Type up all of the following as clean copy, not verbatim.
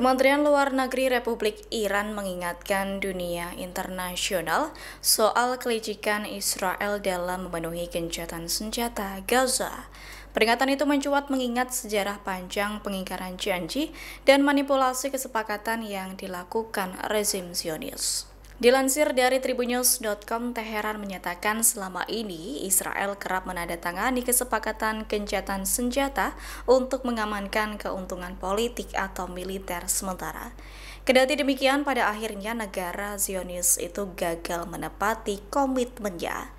Kementerian Luar Negeri Republik Iran mengingatkan dunia internasional soal kelicikan Israel dalam memenuhi gencatan senjata Gaza. Peringatan itu mencuat mengingat sejarah panjang pengingkaran janji dan manipulasi kesepakatan yang dilakukan rezim Zionis. Dilansir dari tribunnews.com, Teheran menyatakan selama ini Israel kerap menandatangani kesepakatan gencatan senjata untuk mengamankan keuntungan politik atau militer sementara. Kendati demikian, pada akhirnya negara Zionis itu gagal menepati komitmennya.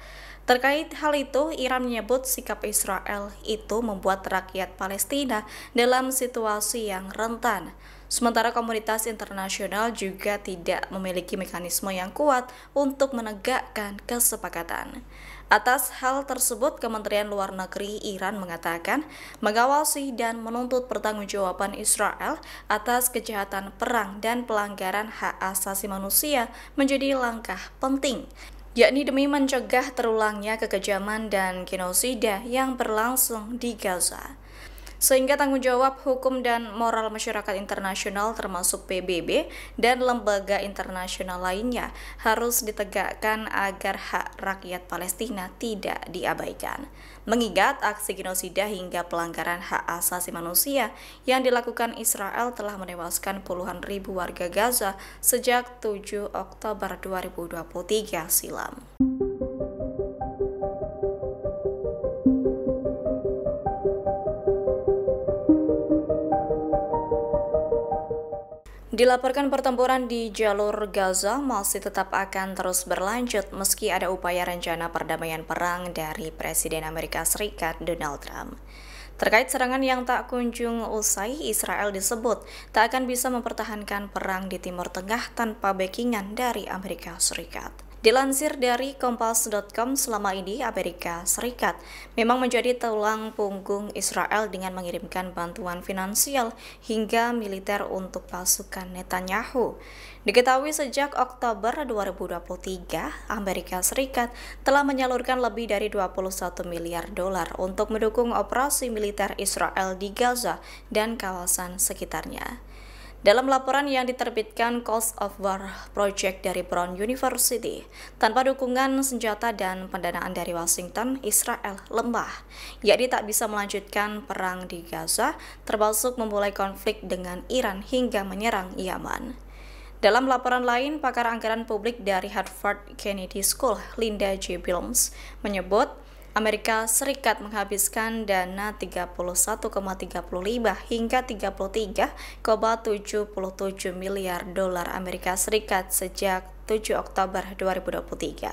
Terkait hal itu, Iran menyebut sikap Israel itu membuat rakyat Palestina dalam situasi yang rentan. Sementara komunitas internasional juga tidak memiliki mekanisme yang kuat untuk menegakkan kesepakatan. Atas hal tersebut, Kementerian Luar Negeri Iran mengatakan mengawasi dan menuntut pertanggungjawaban Israel atas kejahatan perang dan pelanggaran hak asasi manusia menjadi langkah penting, yakni demi mencegah terulangnya kekejaman dan genosida yang berlangsung di Gaza. Sehingga tanggung jawab hukum dan moral masyarakat internasional termasuk PBB dan lembaga internasional lainnya harus ditegakkan agar hak rakyat Palestina tidak diabaikan. Mengingat aksi genosida hingga pelanggaran hak asasi manusia yang dilakukan Israel telah menewaskan puluhan ribu warga Gaza sejak 7 Oktober 2023 silam. Dilaporkan pertempuran di jalur Gaza masih tetap akan terus berlanjut meski ada upaya rencana perdamaian perang dari Presiden Amerika Serikat Donald Trump. Terkait serangan yang tak kunjung usai, Israel disebut tak akan bisa mempertahankan perang di Timur Tengah tanpa backingan dari Amerika Serikat. Dilansir dari Kompas.com, selama ini Amerika Serikat memang menjadi tulang punggung Israel dengan mengirimkan bantuan finansial hingga militer untuk pasukan Netanyahu. Diketahui sejak Oktober 2023, Amerika Serikat telah menyalurkan lebih dari 21 miliar dolar untuk mendukung operasi militer Israel di Gaza dan kawasan sekitarnya. Dalam laporan yang diterbitkan Cost of War Project dari Brown University, tanpa dukungan senjata dan pendanaan dari Washington, Israel lemah, yakni tak bisa melanjutkan perang di Gaza, termasuk memulai konflik dengan Iran hingga menyerang Yaman. Dalam laporan lain, pakar anggaran publik dari Harvard Kennedy School, Linda J. Bilmes, menyebut Amerika Serikat menghabiskan dana 31,35 hingga 33,77 miliar dolar Amerika Serikat sejak 7 Oktober 2023.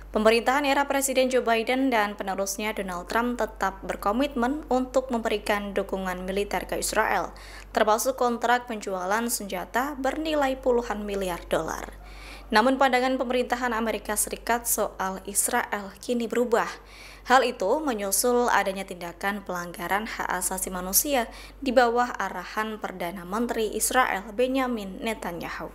Pemerintahan era Presiden Joe Biden dan penerusnya Donald Trump tetap berkomitmen untuk memberikan dukungan militer ke Israel, termasuk kontrak penjualan senjata bernilai puluhan miliar dolar. Namun pandangan pemerintahan Amerika Serikat soal Israel kini berubah. Hal itu menyusul adanya tindakan pelanggaran hak asasi manusia di bawah arahan Perdana Menteri Israel Benjamin Netanyahu.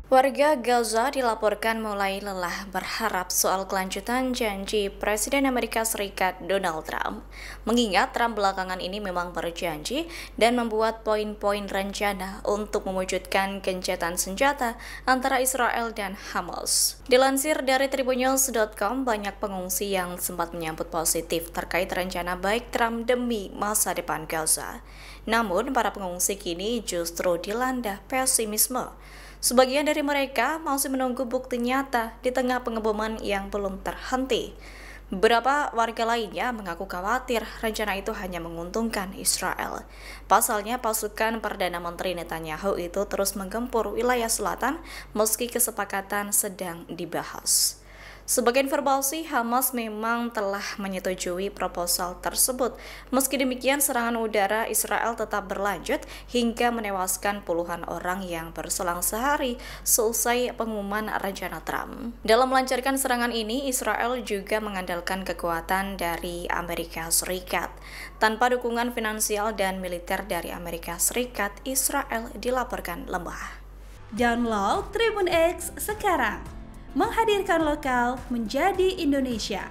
Warga Gaza dilaporkan mulai lelah berharap soal kelanjutan janji Presiden Amerika Serikat Donald Trump. Mengingat Trump belakangan ini memang berjanji dan membuat poin-poin rencana untuk mewujudkan gencatan senjata antara Israel dan Hamas. Dilansir dari tribunnews.com, banyak pengungsi yang sempat menyambut positif terkait rencana baik Trump demi masa depan Gaza. Namun, para pengungsi kini justru dilanda pesimisme. Sebagian dari mereka masih menunggu bukti nyata di tengah pengeboman yang belum terhenti. Beberapa warga lainnya mengaku khawatir rencana itu hanya menguntungkan Israel. Pasalnya, pasukan Perdana Menteri Netanyahu itu terus menggempur wilayah selatan meski kesepakatan sedang dibahas. Sebagai informasi, Hamas memang telah menyetujui proposal tersebut. Meski demikian, serangan udara Israel tetap berlanjut hingga menewaskan puluhan orang yang berselang sehari seusai pengumuman rencana Trump. Dalam melancarkan serangan ini, Israel juga mengandalkan kekuatan dari Amerika Serikat. Tanpa dukungan finansial dan militer dari Amerika Serikat, Israel dilaporkan lemah. Download Tribun X sekarang. Menghadirkan lokal menjadi Indonesia.